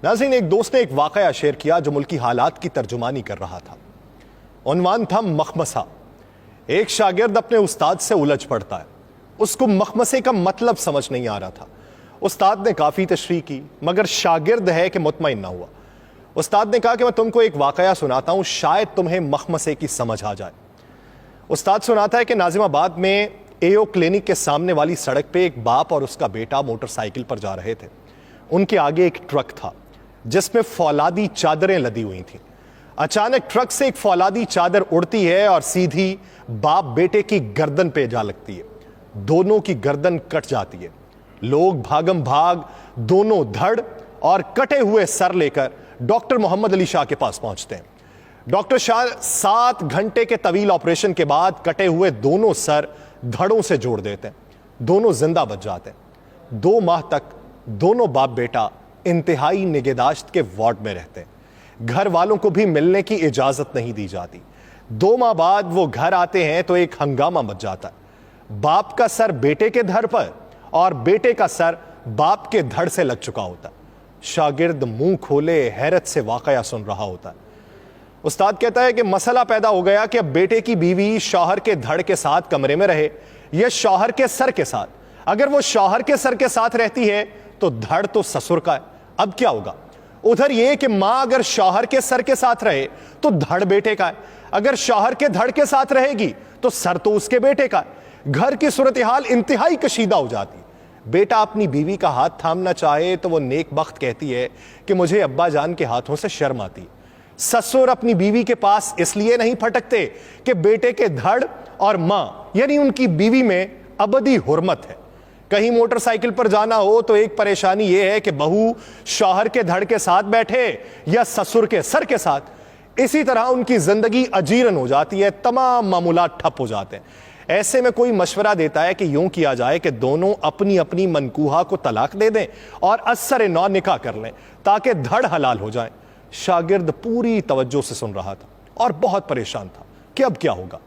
नाज़रीन, एक दोस्त ने एक वाकया शेयर किया जो मुल्की हालात की तर्जुमानी कर रहा था। उन्वान था मखमसा। एक शागिर्द अपने उस्ताद से उलझ पड़ता है। उसको मखमसे का मतलब समझ नहीं आ रहा था। उस्ताद ने काफ़ी तशरीह की, मगर शागिर्द है कि मुतमईन ना हुआ। उस्ताद ने कहा कि मैं तुमको एक वाकया सुनाता हूँ, शायद तुम्हें मखमसे की समझ आ जाए। उस्ताद सुनाता है कि नाजिमाबाद में एओ क्लिनिक के सामने वाली सड़क पे एक बाप और उसका बेटा मोटरसाइकिल पर जा रहे थे। उनके आगे एक ट्रक था जिसमें फौलादी चादरें लदी हुई थीं। अचानक ट्रक से एक फौलादी चादर उड़ती है और सीधी बाप बेटे की गर्दन पे जा लगती है। दोनों की गर्दन कट जाती है। लोग भागम भाग दोनों धड़ और कटे हुए सर लेकर डॉक्टर मोहम्मद अली शाह के पास पहुंचते हैं। डॉक्टर शाह 7 घंटे के तवील ऑपरेशन के बाद कटे हुए दोनों सर धड़ों से जोड़ देते हैं। दोनों जिंदा बच जाते हैं। 2 माह तक दोनों बाप बेटा इंतहाई निगहदाश्त के वार्ड में रहते हैं। घर वालों को भी मिलने की इजाजत नहीं दी जाती। 2 माह बाद वो घर आते हैं तो एक हंगामा मच जाता है। बाप का सर बेटे के धड़ पर और बेटे का सर बाप के धड़ से लग चुका होता है। शागिर्द मुंह खोले हैरत से वाकया सुन रहा होता है। उस्ताद कहता है कि मसला पैदा हो गया कि अब बेटे की बीवी शौहर के धड़ के साथ कमरे में रहे या शौहर के सर के साथ। अगर वो शौहर के सर के साथ रहती है तो धड़ तो ससुर का है। अब क्या होगा? उधर यह कि मां अगर शौहर के सर के साथ रहे तो धड़ बेटे का है। अगर शौहर के धड़ के साथ रहेगी तो सर तो उसके बेटे का है। घर की सूरत हाल इंतहाई कशीदा हो जाती है। बेटा अपनी बीवी का हाथ थामना चाहे तो वो नेक बख्त कहती है कि मुझे अब्बा जान के हाथों से शर्म आती है। ससुर अपनी बीवी के पास इसलिए नहीं फटकते कि बेटे के धड़ और मां यानी उनकी बीवी में अबदी हुर्मत है। कहीं मोटरसाइकिल पर जाना हो तो एक परेशानी यह है कि बहू शौहर के धड़ के साथ बैठे या ससुर के सर के साथ। इसी तरह उनकी जिंदगी अजीरन हो जाती है, तमाम मामूलात ठप हो जाते हैं। ऐसे में कोई मशवरा देता है कि यूं किया जाए कि दोनों अपनी अपनी मनकूहा को तलाक दे दें और अस्सर नौ निकाह कर लें ताकि धड़ हलाल हो जाए। शागिर्द पूरी तवज्जो से सुन रहा था और बहुत परेशान था कि अब क्या होगा।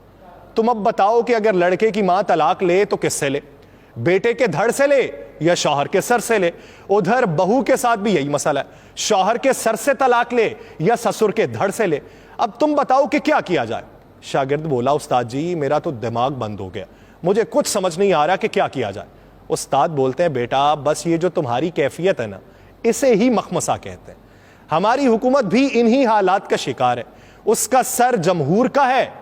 तुम अब बताओ कि अगर लड़के की मां तलाक ले तो किससे ले? बेटे के धड़ से ले या शौहर के सर से ले? उधर बहू के साथ भी यही मसला है, शौहर के सर से तलाक ले या ससुर के धड़ से ले। अब तुम बताओ कि क्या किया जाए। शागिर्द बोला, उस्ताद जी मेरा तो दिमाग बंद हो गया, मुझे कुछ समझ नहीं आ रहा कि क्या किया जाए। उस्ताद बोलते हैं, बेटा बस ये जो तुम्हारी कैफियत है ना, इसे ही मखमसा कहते हैं। हमारी हुकूमत भी इन्हीं हालात का शिकार है। उसका सर जमहूर का है,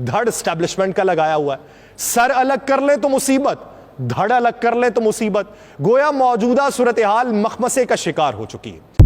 धड़ स्टैब्लिशमेंट का लगाया हुआ है। सर अलग कर ले तो मुसीबत, धड़ अलग कर ले तो मुसीबत। गोया मौजूदा सूरत हाल मखमसे का शिकार हो चुकी है।